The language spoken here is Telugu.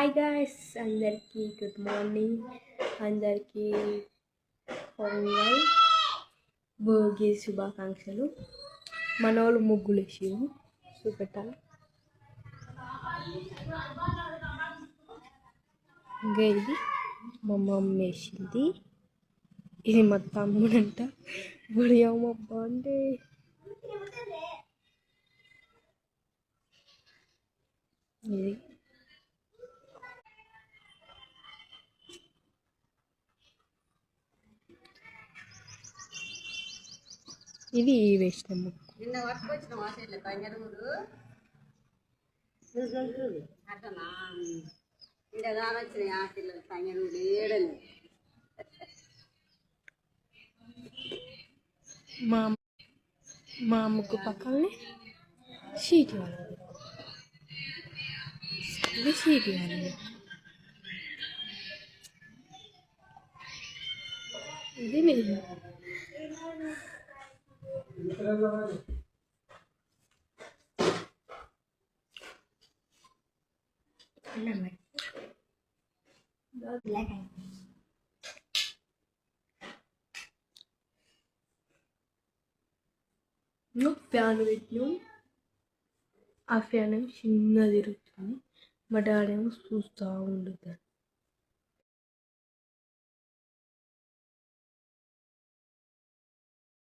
హాయ్ గాయ్స్, అందరికీ గుడ్ మార్నింగ్. అందరికీ పొంగల్ భోగి శుభాకాంక్షలు. మనోళ్ళు ముగ్గులు వేసారు, చూపెట్టాలి. ఇంకా ఇది మా మమ్మీ వేసింది, ఇది మా తమ్ముడంట. బడియమ్మ అంటే ఇది ఇది వేసిన ముగ్గు. మా ముగ్గు పక్కనే షీట్ వాళ్ళది, ఇది షీట్ వాళ్ళది. ఇది మీరు ఫ్యాన్ పెట్టినాం, ఆ ఫ్యాన్ ఏమో చిన్నగా తిరుగుతుంది. మా డాడీ ఏమో చూస్తూ ఉండదు.